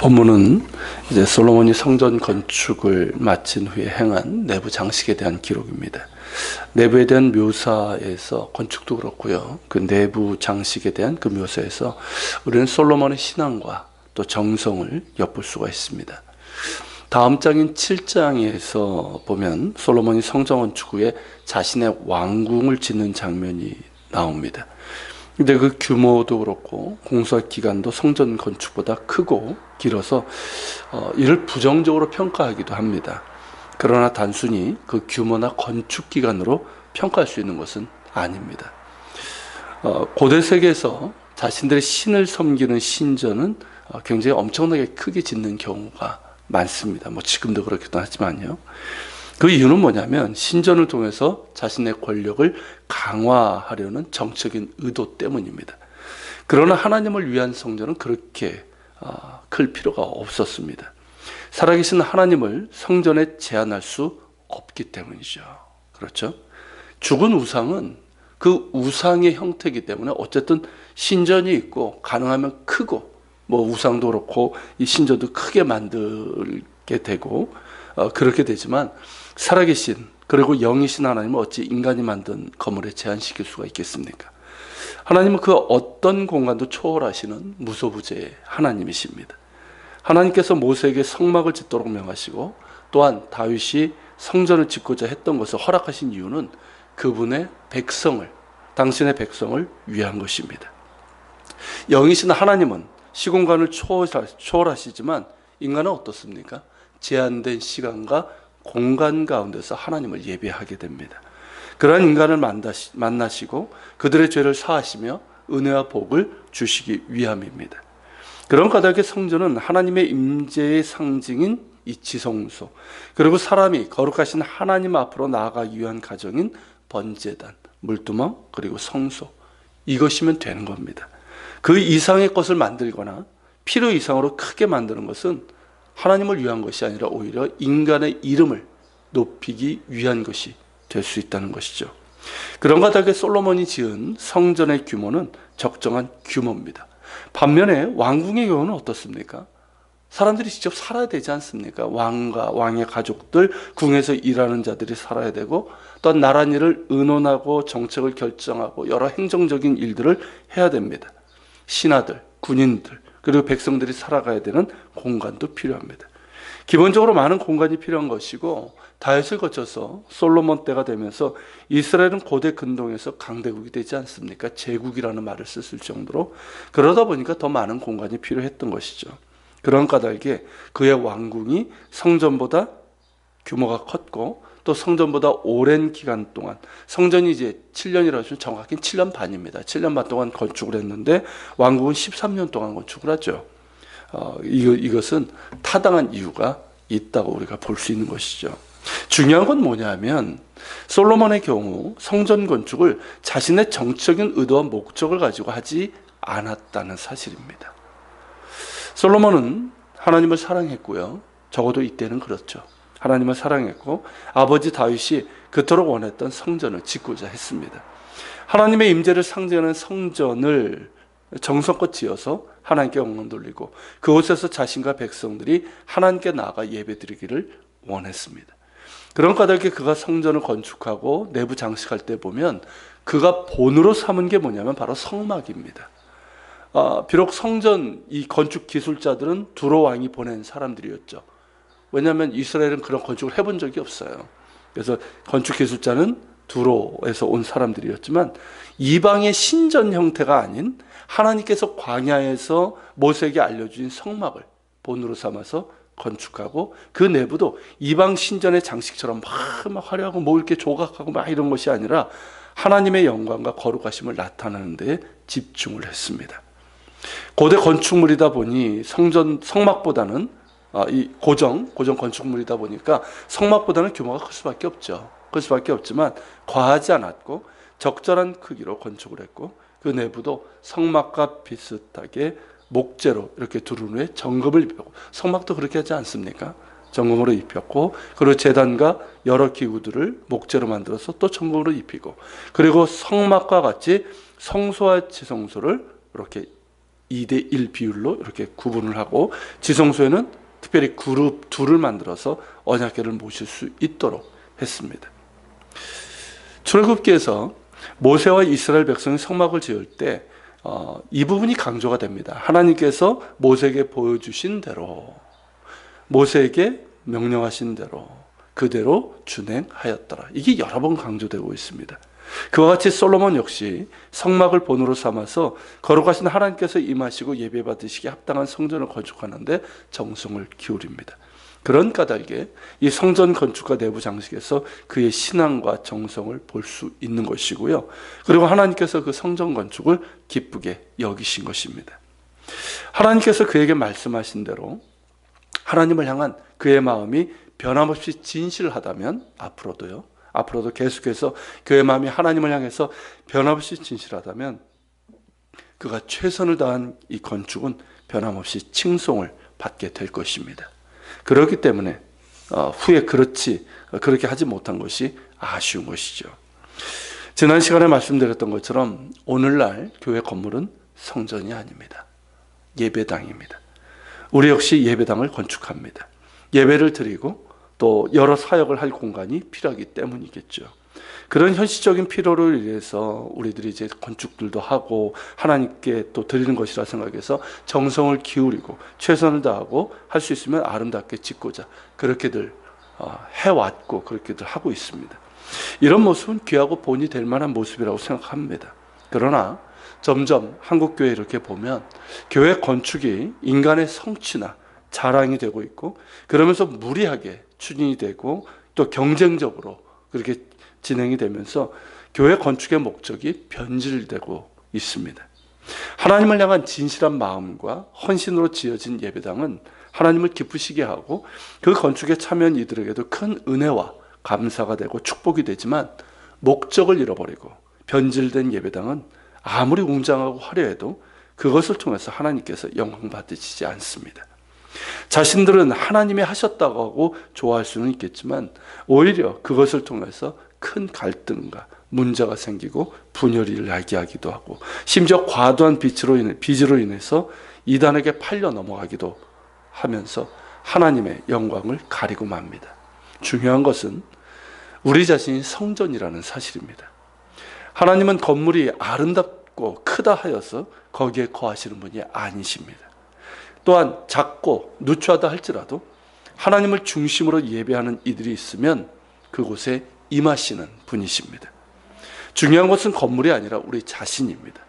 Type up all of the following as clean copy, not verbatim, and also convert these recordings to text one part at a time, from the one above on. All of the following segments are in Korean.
본문은 이제 솔로몬이 성전 건축을 마친 후에 행한 내부 장식에 대한 기록입니다. 내부에 대한 묘사에서 건축도 그렇고요. 그 내부 장식에 대한 그 묘사에서 우리는 솔로몬의 신앙과 또 정성을 엿볼 수가 있습니다. 다음 장인 7장에서 보면 솔로몬이 성전 건축 후에 자신의 왕궁을 짓는 장면이 나옵니다. 근데 그 규모도 그렇고 공사 기간도 성전 건축보다 크고 길어서 이를 부정적으로 평가하기도 합니다. 그러나 단순히 그 규모나 건축 기간으로 평가할 수 있는 것은 아닙니다. 고대 세계에서 자신들의 신을 섬기는 신전은 굉장히 엄청나게 크게 짓는 경우가 많습니다. 지금도 그렇기도 하지만요. 그 이유는 뭐냐면 신전을 통해서 자신의 권력을 강화하려는 정적인 의도 때문입니다. 그러나 하나님을 위한 성전은 그렇게 클 필요가 없었습니다. 살아계신 하나님을 성전에 제한할 수 없기 때문이죠. 그렇죠? 죽은 우상은 그 우상의 형태이기 때문에 어쨌든 신전이 있고 가능하면 크고 우상도 그렇고 이 신전도 크게 만들게 되고 그렇게 되지만 살아계신 그리고 영이신 하나님은 어찌 인간이 만든 건물에 제한시킬 수가 있겠습니까? 하나님은 그 어떤 공간도 초월하시는 무소부재의 하나님이십니다. 하나님께서 모세에게 성막을 짓도록 명하시고 또한 다윗이 성전을 짓고자 했던 것을 허락하신 이유는 그분의 백성을, 당신의 백성을 위한 것입니다. 영이신 하나님은 시공간을 초월하시지만 인간은 어떻습니까? 제한된 시간과 공간 가운데서 하나님을 예배하게 됩니다. 그러한 인간을 만나시고 그들의 죄를 사하시며 은혜와 복을 주시기 위함입니다. 그런 까닭에 성전은 하나님의 임재의 상징인 이 지성소, 그리고 사람이 거룩하신 하나님 앞으로 나아가기 위한 가정인 번제단, 물두멍, 그리고 성소, 이것이면 되는 겁니다. 그 이상의 것을 만들거나 필요 이상으로 크게 만드는 것은 하나님을 위한 것이 아니라 오히려 인간의 이름을 높이기 위한 것이 될 수 있다는 것이죠. 그런 까닭에 솔로몬이 지은 성전의 규모는 적정한 규모입니다. 반면에 왕궁의 경우는 어떻습니까? 사람들이 직접 살아야 되지 않습니까? 왕과 왕의 가족들, 궁에서 일하는 자들이 살아야 되고 또한 나랏일을 의논하고 정책을 결정하고 여러 행정적인 일들을 해야 됩니다. 신하들, 군인들, 그리고 백성들이 살아가야 되는 공간도 필요합니다. 기본적으로 많은 공간이 필요한 것이고 다윗을 거쳐서 솔로몬 때가 되면서 이스라엘은 고대 근동에서 강대국이 되지 않습니까? 제국이라는 말을 썼을 정도로. 그러다 보니까 더 많은 공간이 필요했던 것이죠. 그런 까닭에 그의 왕궁이 성전보다 규모가 컸고 또 성전보다 오랜 기간 동안, 성전이 이제 7년이라고 하면 정확히 7년 반입니다. 7년 반 동안 건축을 했는데 왕국은 13년 동안 건축을 하죠. 이것은 타당한 이유가 있다고 우리가 볼 수 있는 것이죠. 중요한 건 뭐냐면 솔로몬의 경우 성전 건축을 자신의 정적인 의도와 목적을 가지고 하지 않았다는 사실입니다. 솔로몬은 하나님을 사랑했고요. 적어도 이때는 그렇죠. 하나님을 사랑했고 아버지 다윗이 그토록 원했던 성전을 짓고자 했습니다. 하나님의 임재를 상징하는 성전을 정성껏 지어서 하나님께 영광 돌리고 그곳에서 자신과 백성들이 하나님께 나아가 예배드리기를 원했습니다. 그런 까닭에 그가 성전을 건축하고 내부 장식할 때 보면 그가 본으로 삼은 게 뭐냐면 바로 성막입니다. 비록 성전 이 건축 기술자들은 두로 왕이 보낸 사람들이었죠. 왜냐하면 이스라엘은 그런 건축을 해본 적이 없어요. 그래서 건축 기술자는 두로에서 온 사람들이었지만 이방의 신전 형태가 아닌 하나님께서 광야에서 모세에게 알려주신 성막을 본으로 삼아서 건축하고 그 내부도 이방 신전의 장식처럼 막 화려하고 이렇게 조각하고 이런 것이 아니라 하나님의 영광과 거룩하심을 나타내는 데 집중을 했습니다. 고대 건축물이다 보니 성막보다는 이 고정 건축물이다 보니까 성막보다는 규모가 클 수밖에 없죠. 클 수밖에 없지만 과하지 않았고 적절한 크기로 건축을 했고 그 내부도 성막과 비슷하게 목재로 이렇게 두른 후에 정금을 입혔고 성막도 그렇게 하지 않습니까? 정금으로 입혔고 그리고 제단과 여러 기구들을 목재로 만들어서 또 정금으로 입히고 그리고 성막과 같이 성소와 지성소를 이렇게 2대1 비율로 이렇게 구분을 하고 지성소에는 특별히 그룹 둘을 만들어서 언약궤를 모실 수 있도록 했습니다. 출애굽기에서 모세와 이스라엘 백성이 성막을 지을 때 이 부분이 강조가 됩니다. 하나님께서 모세에게 보여주신 대로, 모세에게 명령하신 대로 그대로 준행하였더라. 이게 여러 번 강조되고 있습니다. 그와 같이 솔로몬 역시 성막을 본으로 삼아서 거룩하신 하나님께서 임하시고 예배받으시기에 합당한 성전을 건축하는데 정성을 기울입니다. 그런 까닭에 이 성전 건축과 내부 장식에서 그의 신앙과 정성을 볼 수 있는 것이고요. 그리고 하나님께서 그 성전 건축을 기쁘게 여기신 것입니다. 하나님께서 그에게 말씀하신 대로 하나님을 향한 그의 마음이 변함없이 진실하다면 앞으로도 계속해서 그의 마음이 하나님을 향해서 변함없이 진실하다면 그가 최선을 다한 이 건축은 변함없이 칭송을 받게 될 것입니다. 그렇기 때문에 후에 그렇게 하지 못한 것이 아쉬운 것이죠. 지난 시간에 말씀드렸던 것처럼 오늘날 교회 건물은 성전이 아닙니다. 예배당입니다. 우리 역시 예배당을 건축합니다. 예배를 드리고 또 여러 사역을 할 공간이 필요하기 때문이겠죠. 그런 현실적인 필요로 인해서 우리들이 이제 건축들도 하고 하나님께 또 드리는 것이라 생각해서 정성을 기울이고 최선을 다하고 할 수 있으면 아름답게 짓고자 그렇게들 해왔고 그렇게들 하고 있습니다. 이런 모습은 귀하고 본이 될 만한 모습이라고 생각합니다. 그러나 점점 한국교회 이렇게 보면 교회 건축이 인간의 성취나 자랑이 되고 있고 그러면서 무리하게 추진이 되고 또 경쟁적으로 그렇게 진행이 되면서 교회 건축의 목적이 변질되고 있습니다. 하나님을 향한 진실한 마음과 헌신으로 지어진 예배당은 하나님을 기쁘시게 하고 그 건축에 참여한 이들에게도 큰 은혜와 감사가 되고 축복이 되지만 목적을 잃어버리고 변질된 예배당은 아무리 웅장하고 화려해도 그것을 통해서 하나님께서 영광 받으시지 않습니다. 자신들은 하나님이 하셨다고 하고 좋아할 수는 있겠지만 오히려 그것을 통해서 큰 갈등과 문제가 생기고 분열을 야기하기도 하고 심지어 과도한 빚으로 인해서 이단에게 팔려 넘어가기도 하면서 하나님의 영광을 가리고 맙니다. 중요한 것은 우리 자신이 성전이라는 사실입니다. 하나님은 건물이 아름답고 크다 하여서 거기에 거하시는 분이 아니십니다. 또한 작고 누추하다 할지라도 하나님을 중심으로 예배하는 이들이 있으면 그곳에 임하시는 분이십니다. 중요한 것은 건물이 아니라 우리 자신입니다.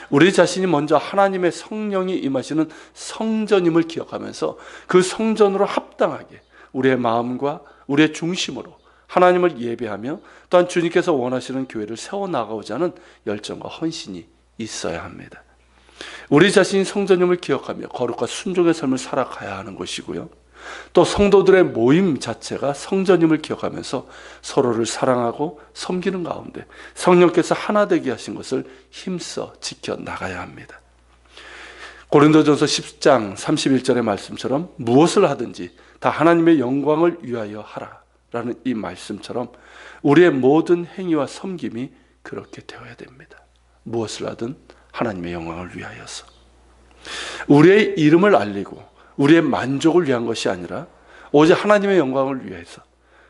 우리 자신이 먼저 하나님의 성령이 임하시는 성전임을 기억하면서 그 성전으로 합당하게 우리의 마음과 우리의 중심으로 하나님을 예배하며 또한 주님께서 원하시는 교회를 세워나가고자 하는 열정과 헌신이 있어야 합니다. 우리 자신이 성전임을 기억하며 거룩과 순종의 삶을 살아가야 하는 것이고요. 또 성도들의 모임 자체가 성전임을 기억하면서 서로를 사랑하고 섬기는 가운데 성령께서 하나 되게 하신 것을 힘써 지켜나가야 합니다. 고린도전서 10장 31절의 말씀처럼 무엇을 하든지 다 하나님의 영광을 위하여 하라 라는 이 말씀처럼 우리의 모든 행위와 섬김이 그렇게 되어야 됩니다. 무엇을 하든 하나님의 영광을 위하여서 우리의 이름을 알리고 우리의 만족을 위한 것이 아니라 오직 하나님의 영광을 위해서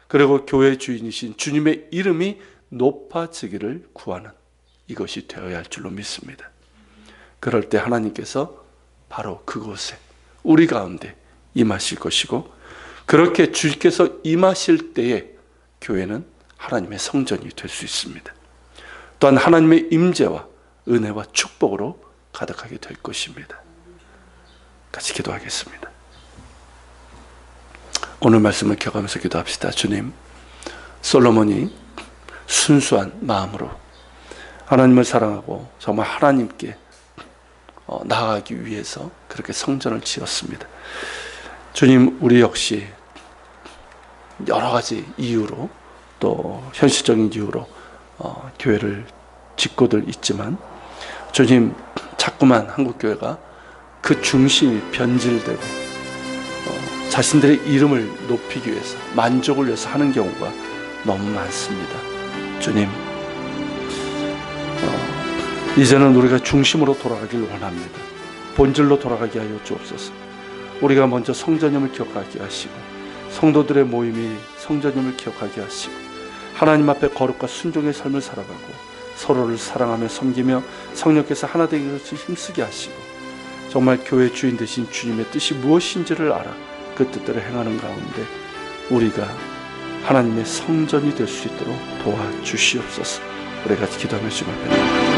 그리고 교회의 주인이신 주님의 이름이 높아지기를 구하는 이것이 되어야 할 줄로 믿습니다. 그럴 때 하나님께서 바로 그곳에 우리 가운데 임하실 것이고 그렇게 주께서 임하실 때에 교회는 하나님의 성전이 될 수 있습니다. 또한 하나님의 임재와 은혜와 축복으로 가득하게 될 것입니다. 같이 기도하겠습니다. 오늘 말씀을 기억하면서 기도합시다. 주님, 솔로몬이 순수한 마음으로 하나님을 사랑하고 정말 하나님께 나아가기 위해서 그렇게 성전을 지었습니다. 주님, 우리 역시 여러 가지 이유로 또 현실적인 이유로 교회를 짓고들 있지만 주님, 자꾸만 한국교회가 그 중심이 변질되고 자신들의 이름을 높이기 위해서 만족을 위해서 하는 경우가 너무 많습니다. 주님, 이제는 우리가 중심으로 돌아가길 원합니다. 본질로 돌아가게 하여 주옵소서. 우리가 먼저 성전임을 기억하게 하시고 성도들의 모임이 성전임을 기억하게 하시고 하나님 앞에 거룩과 순종의 삶을 살아가고 서로를 사랑하며 섬기며 성령께서 하나 되기 위해서 힘쓰게 하시고 정말 교회 주인 되신 주님의 뜻이 무엇인지를 알아 그 뜻대로 행하는 가운데 우리가 하나님의 성전이 될 수 있도록 도와주시옵소서. 우리가 기도하며 주님 앞에 나아갑니다.